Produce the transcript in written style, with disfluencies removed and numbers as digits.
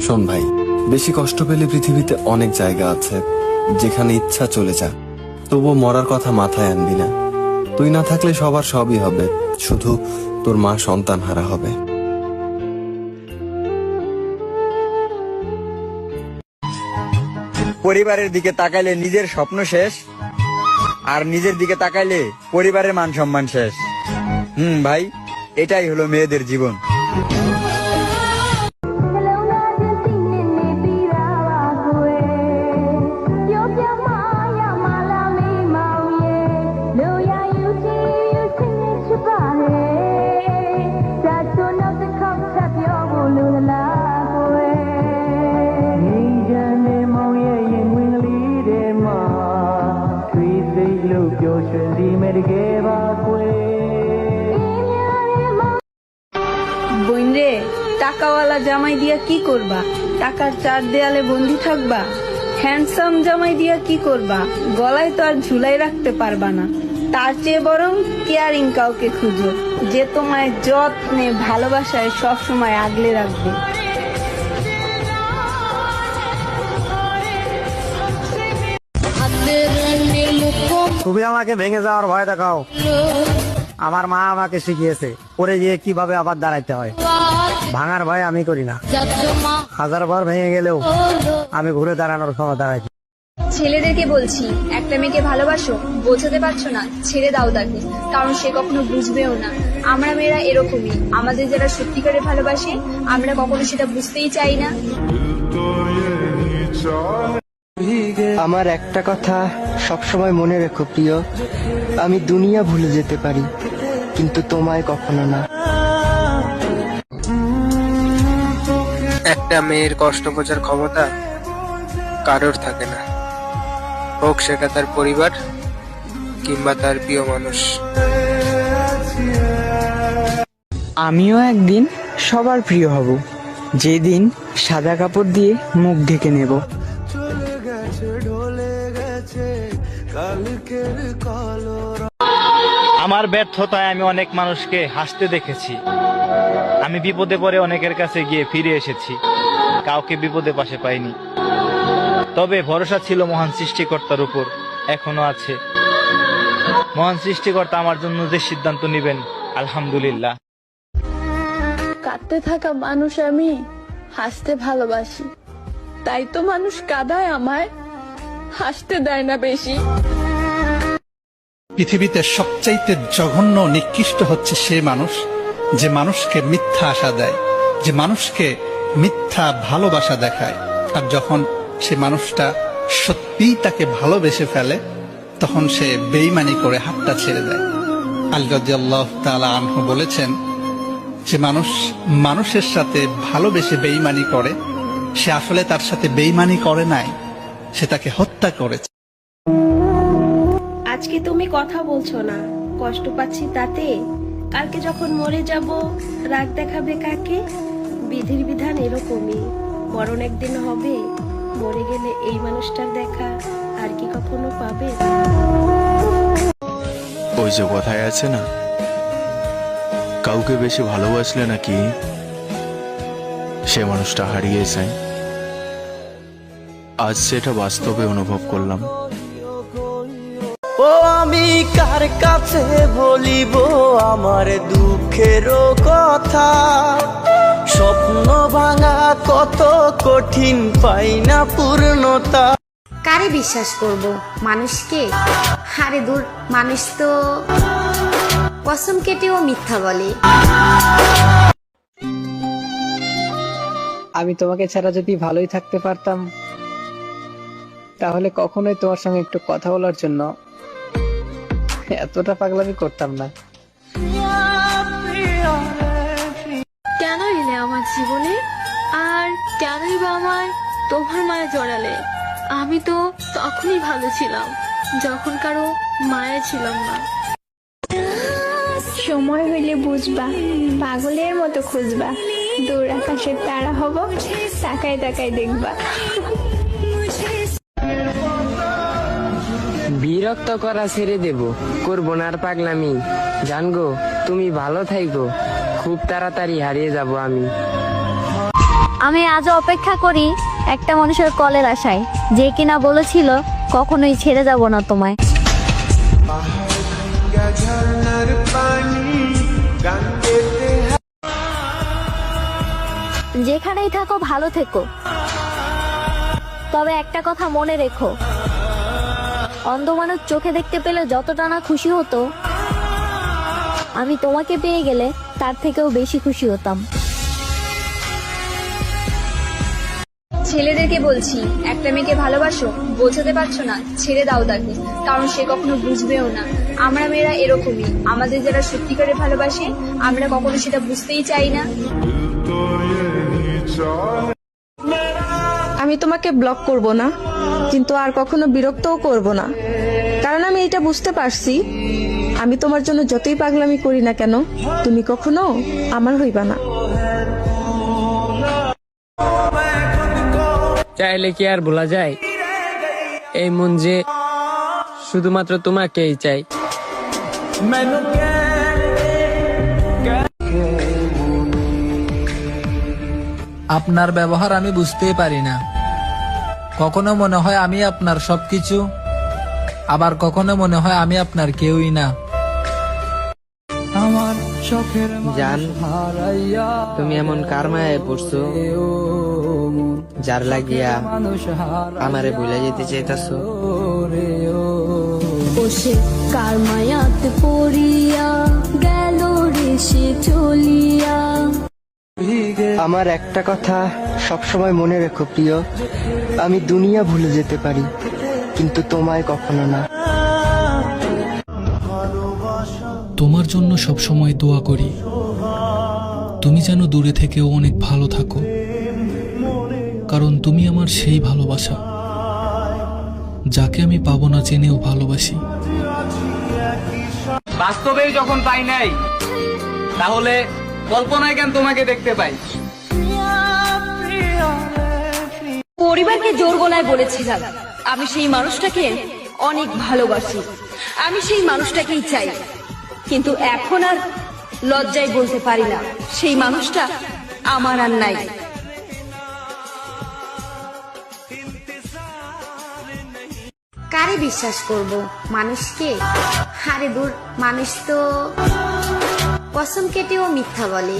শোন ভাই, বেশি কষ্ট পেলে পৃথিবীতে অনেক জায়গা আছে যেখানে ইচ্ছা চলে যা, তবুও মরার কথা মাথায় আনবি না। তুই না থাকলে সবার সবই হবে, শুধু তোর মা সন্তান হারা হবে। পরিবারের দিকে তাকাইলে নিজের স্বপ্ন শেষ, আর নিজের দিকে তাকাইলে পরিবারের মান সম্মান শেষ। ভাই, এটাই হলো মেয়েদের জীবন। বোন রে, টাকাওয়ালা জামাই দিয়া কি করবা? টাকার চার দেয়ালে বন্দি থাকবা? হ্যান্ডসাম জামাই দিয়া কি করবা? গলায় তো আর ঝুলাই রাখতে পারবা না। তার চেয়ে বরং কেয়ারিং কাউকে খুঁজো, যে তোমায় যত্নে ভালোবাসায় সবসময় আগলে রাখবে। তুমি আমাকে ভেঙে যাওয়ার ভয় দেখাও। আমার মা আমাকে শিখিয়েছে পরে গিয়ে কিভাবে আবার দাঁড়াইতে হয়। ভাঙার ভয় আমি করি না। 1000 বার ভেঙে গেলেও আমি ঘুরে দাঁড়ানোর ক্ষমতা রাখি। ছেলেদেরকে বলছি, একটা মেয়েকে ভালোবাসো, বোঝাতে পারছো না, ছেড়ে দাও তাকে, কারণ সে কখনো বুঝবেও না। আমরা মেয়েরা এরকমই, আমাদের যারা সত্যিকারে ভালোবাসে আমরা কখনো সেটা বুঝতেই চাই না। আমার একটা কথা সবসময় মনে রেখো প্রিয়, আমি দুনিয়া ভুলে যেতে পারি কিন্তু তোমায় কখনো না। একটা মেয়ের কষ্ট বোঝার ক্ষমতা কারোর থাকে না, হোক সেটা তার পরিবার কিংবা তার প্রিয় মানুষ। আমিও একদিন সবার প্রিয় হব, যেদিন সাদা কাপড় দিয়ে মুখ ঢেকে নেব। আমার ব্যর্থতায় আমি অনেক মানুষকে হাসতে দেখেছি। আমি বিপদে পড়ে অনেকের কাছে গিয়ে ফিরে এসেছি, কাউকে বিপদে পাশে পাইনি। তবে ভরসা ছিল মহান সৃষ্টিকর্তার উপর, এখনো আছে। মহান সৃষ্টিকর্তা আমার জন্য যে সিদ্ধান্ত নেবেন, আলহামদুলিল্লাহ। কাঁদতে থাকা মানুষ আমি হাসতে ভালোবাসি, তাই তো মানুষ কাঁদায় আমায়, হাসতে দেয় না বেশি। পৃথিবীতে সবচাইতে জঘন্য নিকৃষ্ট হচ্ছে সে মানুষ যে মানুষকে মিথ্যা আশা দেয়, যে মানুষকে মিথ্যা ভালোবাসা দেখায়। আর যখন সে মানুষটা সত্যিই তাকে ভালোবেসে ফেলে, তখন সে বেঈমানি করে হাতটা ছেড়ে দেয়। আলী রাদিয়াল্লাহু তাআলা আনহু বলেছেন যে মানুষ মানুষের সাথে ভালোবেসে বেঈমানি করে, সে আসলে তার সাথে বেঈমানি করে নাই, সে তাকে হত্যা করেছে। আজকে তুমি কথা বলছো না, কষ্ট পাচ্ছি তাতে। কালকে যখন মরে যাব রাগ দেখাবে কাকে? বিধির বিধান এরকমই, মরণ একদিন হবে। মরে গেলে এই মানুষটার দেখা আর কি কখনো পাবে? ওই যে কথায় আছে না, কাউকে বেশি ভালোবাসলে নাকি সে মানুষটা হারিয়ে যায়। আজ সেটা বাস্তবে অনুভব করলাম। ও আমি কার কাছে বলিব আমার দুঃখের কথা? স্বপ্ন ভাঙা কত কঠিন, পাই না পূর্ণতা। কারে বিশ্বাস করব? মানুষকে? হারে দূর, মানুষ তো কসম কেটেও মিথ্যা বলে। আমি তোমাকে ছাড়া যদি ভালোই থাকতে পারতাম, তাহলে কখনোই তোমার সঙ্গে একটু কথা বলার জন্য এতটা পাগলামি করতাম না। কেন এলে আমার জীবনে, আর কেনই বা আমায় তোমার মায়ে জড়ালে? আমি তো তখনই ভালো ছিলাম যখন কারো মায়ে ছিলাম না। সময় হইলে বুঝবা, পাগলের মতো খুঁজবা, দূর আকাশের তারা হব, তাকায় তাকায় দেখবা। বিরক্ত করা ছেড়ে দেব, করবো না আর পাগলামি। জানগো তুমি ভালো থাইকো, খুব তাড়াতাড়ি হারিয়ে যাব আমি। আমি আজও অপেক্ষা করি একটা মানুষের কলের আশায়, যে কিনা বলেছিল কখনোই ছেড়ে যাব না তোমায়। যেখানেই থাকো ভালো থেকো, তবে একটা কথা মনে রেখো, অন্ধ মানুষ চোখে দেখতে পেলে যতটা না খুশি হতো, আমি তোমাকে পেয়ে গেলে তার থেকেও বেশি খুশি হতাম। ছেলেদেরকে বলছি, একটা মেয়েকে ভালোবাসো, বোঝাতে পারছো না, ছেড়ে দাও তাকে, কারণ সে কখনো বুঝবেও না। আমরা মেয়েরা এরকমই, আমাদের যারা সত্যিকারে ভালোবাসে আমরা কখনো সেটা বুঝতেই চাই না। আমি তোমাকে ব্লক করব না, কিন্তু আর কখনো বিরক্তও করব না, কারণ আমি এটা বুঝতে পারছি, আমি তোমার জন্য যতই পাগলামি করি না কেন, তুমি কখনো আমার হইবা না। চাইলে কি আর ভোলা যায়? এই মন যে শুধুমাত্র তোমাকেই চাই। আপনার ব্যবহার আমি বুঝতেই পারি না। কখনো মনে হয় আমি আপনার সবকিছু, আবার কখনো মনে হয় আমি আপনার কেউই না। জান, তুমি এমন কার মায়ায় পড়ছো, যার লাগিয়া আমারে ভুলে যেতে চাইতাছো? বসে কার মায়াতে পড়িয়া গেল রে সে চলিয়া। আমার একটা কথা সবসময় মনে রেখো প্রিয়, আমি দুনিয়া ভুলে যেতে পারি, কিন্তু তোমায় কখনো না। তোমার জন্য সবসময় দোয়া করি, তুমি যেন দূরে থেকেও অনেক ভালো থাকো, কারণ তুমি আমার সেই ভালোবাসা যাকে আমি পাবো না জেনেও ভালোবাসি। বাস্তবেই যখন পাই নাই, তাহলে কল্পনায় কেন তোমাকে দেখতে পাই? পরিবারকে জোর গলায় বলেছিলাম আমি সেই মানুষটাকে অনেক ভালোবাসি, আমি সেই মানুষটাকেই চাই, কিন্তু এখন আর লজ্জায় বলতে পারি না সেই মানুষটা আমার আর নাই। কারে বিশ্বাস করব, মানুষকে? আরে দূর, মানুষ তো কসম কেটেও মিথ্যা বলে।